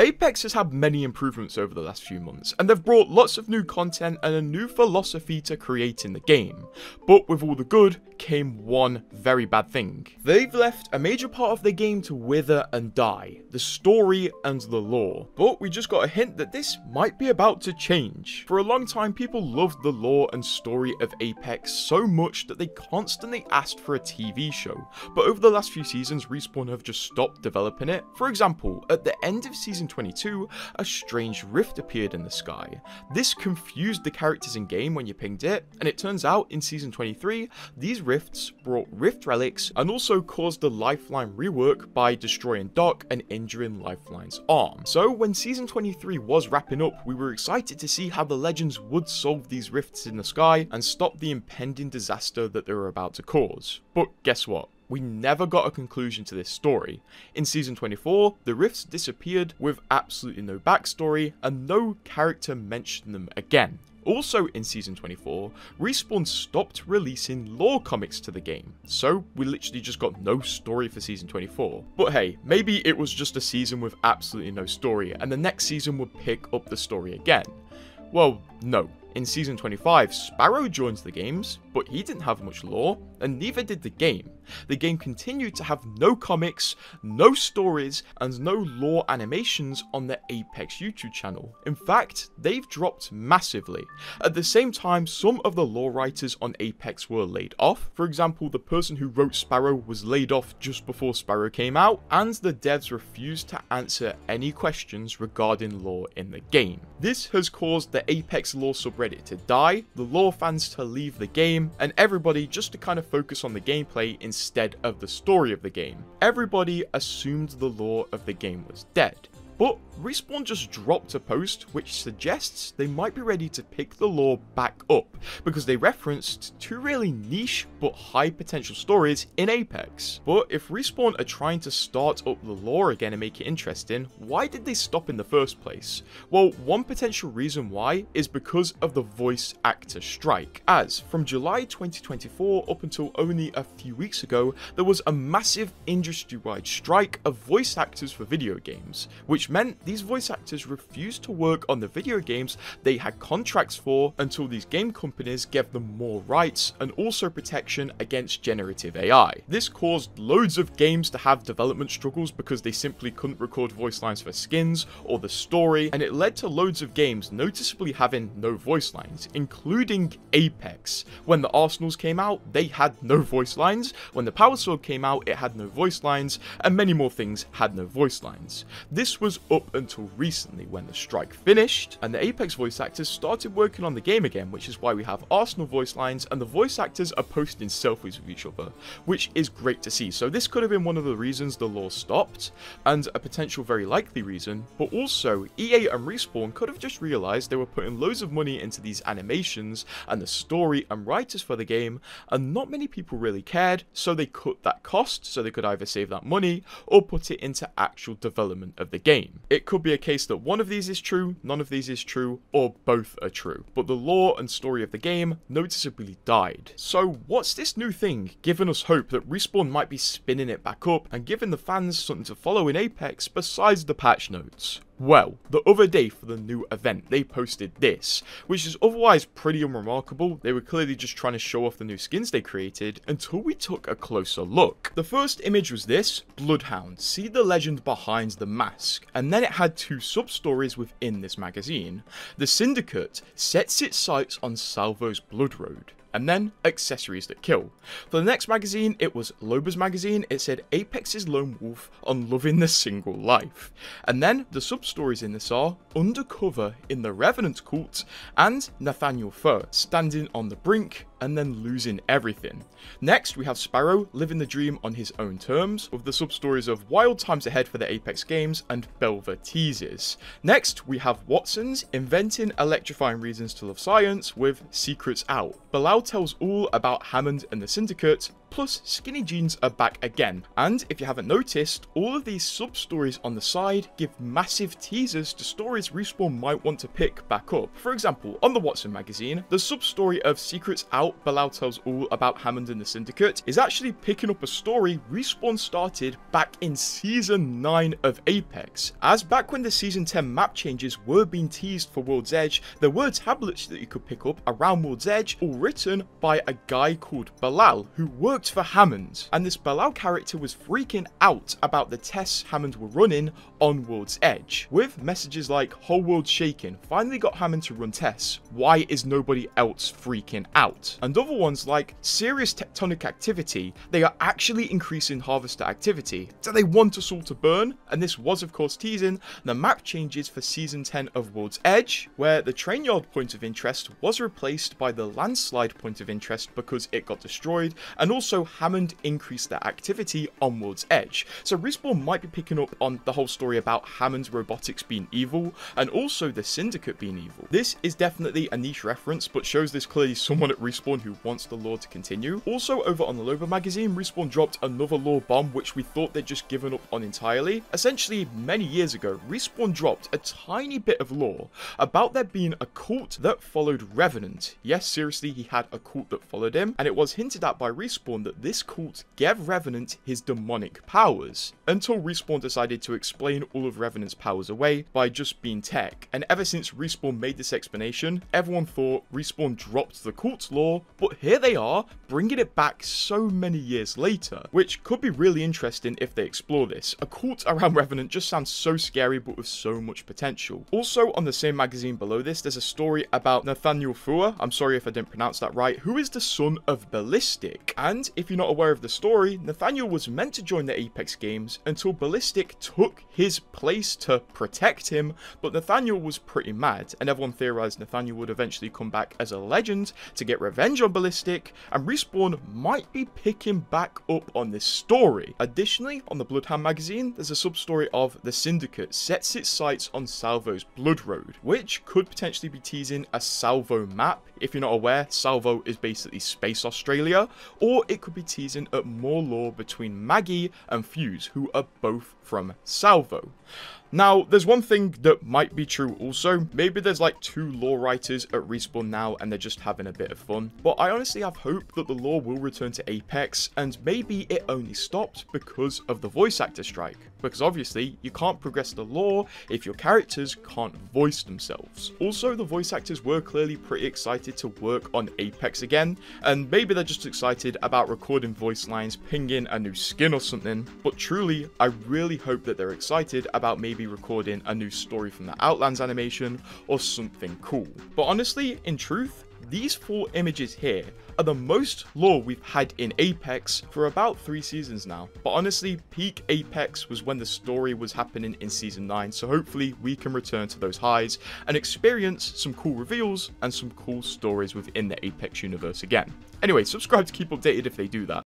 Apex has had many improvements over the last few months, and they've brought lots of new content and a new philosophy to creating the game. But with all the good came one very bad thing. They've left a major part of the game to wither and die, the story and the lore. But we just got a hint that this might be about to change. For a long time, people loved the lore and story of Apex so much that they constantly asked for a TV show. But over the last few seasons, Respawn have just stopped developing it. For example, at the end of Season 22, a strange rift appeared in the sky. This confused the characters in game when you pinged it, and it turns out in Season 23, these rifts brought rift relics and also caused the Lifeline rework by destroying Doc and injuring Lifeline's arm. So when Season 23 was wrapping up, we were excited to see how the Legends would solve these rifts in the sky and stop the impending disaster that they were about to cause. But guess what? We never got a conclusion to this story. In Season 24, the rifts disappeared with absolutely no backstory and no character mentioned them again. Also in Season 24, Respawn stopped releasing lore comics to the game, so we literally just got no story for Season 24. But hey, maybe it was just a season with absolutely no story, and the next season would pick up the story again. Well, no. In Season 25, Sparrow joins the games, but he didn't have much lore, and neither did the game. The game continued to have no comics, no stories, and no lore animations on the Apex YouTube channel. In fact, they've dropped massively. At the same time, some of the lore writers on Apex were laid off. For example, the person who wrote Sparrow was laid off just before Sparrow came out, and the devs refused to answer any questions regarding lore in the game. This has caused the Apex lore subreddit to die, the lore fans to leave the game, and everybody just to kind of focus on the gameplay instead of the story of the game. Everybody assumed the lore of the game was dead. But Respawn just dropped a post which suggests they might be ready to pick the lore back up, because they referenced two really niche but high potential stories in Apex. But if Respawn are trying to start up the lore again and make it interesting, why did they stop in the first place? Well, one potential reason why is because of the voice actor strike, as from July 2024 up until only a few weeks ago, there was a massive industry-wide strike of voice actors for video games, which meant these voice actors refused to work on the video games they had contracts for until these game companies gave them more rights and also protection against generative AI. This caused loads of games to have development struggles because they simply couldn't record voice lines for skins or the story, and it led to loads of games noticeably having no voice lines, including Apex. When the Arsenals came out, they had no voice lines. When the Power Sword came out, it had no voice lines, and many more things had no voice lines. This was up until recently when the strike finished and the Apex voice actors started working on the game again, which is why we have Arsenal voice lines and the voice actors are posting selfies with each other, which is great to see. So this could have been one of the reasons the lore stopped, and a potential very likely reason, but also EA and Respawn could have just realized they were putting loads of money into these animations and the story and writers for the game, and not many people really cared, so they cut that cost so they could either save that money or put it into actual development of the game. It could be a case that one of these is true, none of these is true, or both are true, but the lore and story of the game noticeably died. So what's this new thing giving us hope that Respawn might be spinning it back up and giving the fans something to follow in Apex besides the patch notes? Well, the other day for the new event, they posted this, which is otherwise pretty unremarkable. They were clearly just trying to show off the new skins they created until we took a closer look. The first image was this: Bloodhound, see the legend behind the mask. And then it had two sub-stories within this magazine. The Syndicate sets its sights on Salvo's Blood Road. And then accessories that kill. For the next magazine, it was Loba's magazine. It said Apex's lone wolf on loving the single life. And then the sub-stories in this are Undercover in the Revenant cult and Nathaniel Fur standing on the brink and then losing everything. Next, we have Sparrow living the dream on his own terms, with the sub-stories of Wild Times Ahead for the Apex games and Belver teases. Next, we have Watson's inventing electrifying reasons to love science with Secrets Out. Bilal tells all about Hammond and the Syndicate, plus skinny jeans are back again. And if you haven't noticed, all of these sub-stories on the side give massive teasers to stories Respawn might want to pick back up. For example, on the Watson magazine, the sub-story of Secrets Out, Bilal Tells All About Hammond and the Syndicate is actually picking up a story Respawn started back in Season 9 of Apex. As back when the Season 10 map changes were being teased for World's Edge, there were tablets that you could pick up around World's Edge, all written by a guy called Bilal, who worked for Hammond. And this Bilal character was freaking out about the tests Hammond were running on World's Edge, with messages like "whole world shaking, finally got Hammond to run tests, why is nobody else freaking out?" And other ones like "serious tectonic activity, they are actually increasing harvester activity, do they want us all to burn?" And this was of course teasing the map changes for Season 10 of World's Edge, where the train yard point of interest was replaced by the landslide point of interest because it got destroyed, and also Hammond increased their activity on World's Edge. So Respawn might be picking up on the whole story about Hammond's robotics being evil, and also the Syndicate being evil. This is definitely a niche reference, but shows there's clearly someone at Respawn who wants the lore to continue. Also, over on the Loba magazine, Respawn dropped another lore bomb which we thought they'd just given up on entirely. Essentially, many years ago, Respawn dropped a tiny bit of lore about there being a cult that followed Revenant. Yes, seriously, he had a cult that followed him, and it was hinted at by Respawn that this cult gave Revenant his demonic powers, until Respawn decided to explain all of Revenant's powers away by just being tech. And ever since Respawn made this explanation, everyone thought Respawn dropped the cult lore, but here they are, bringing it back so many years later, which could be really interesting if they explore this. A cult around Revenant just sounds so scary, but with so much potential. Also, on the same magazine below this, there's a story about Nathaniel Fua, I'm sorry if I didn't pronounce that right, who is the son of Ballistic. And if you're not aware of the story, Nathaniel was meant to join the Apex games until Ballistic took his place to protect him, but Nathaniel was pretty mad, and everyone theorized Nathaniel would eventually come back as a legend to get revenge on Ballistic, and Respawn might be picking back up on this story. Additionally, on the Bloodhound magazine, there's a sub-story of the Syndicate sets its sights on Salvo's Blood Road, which could potentially be teasing a Salvo map. If you're not aware, Salvo is basically Space Australia, or it could be teasing at more lore between Maggie and Fuse, who are both from Salvo. Now, there's one thing that might be true also. Maybe there's like 2 lore writers at Respawn now and they're just having a bit of fun. But I honestly have hope that the lore will return to Apex, and maybe it only stopped because of the voice actor strike. Because obviously, you can't progress the lore if your characters can't voice themselves. Also, the voice actors were clearly pretty excited to work on Apex again, and maybe they're just excited about recording voice lines, pinging a new skin or something. But truly, I really hope that they're excited about maybe recording a new story from the Outlands animation or something cool. But honestly, in truth, these 4 images here are the most lore we've had in Apex for about 3 seasons now. But honestly, peak Apex was when the story was happening in Season 9, so hopefully we can return to those highs and experience some cool reveals and some cool stories within the Apex universe again. Anyway, subscribe to keep updated if they do that.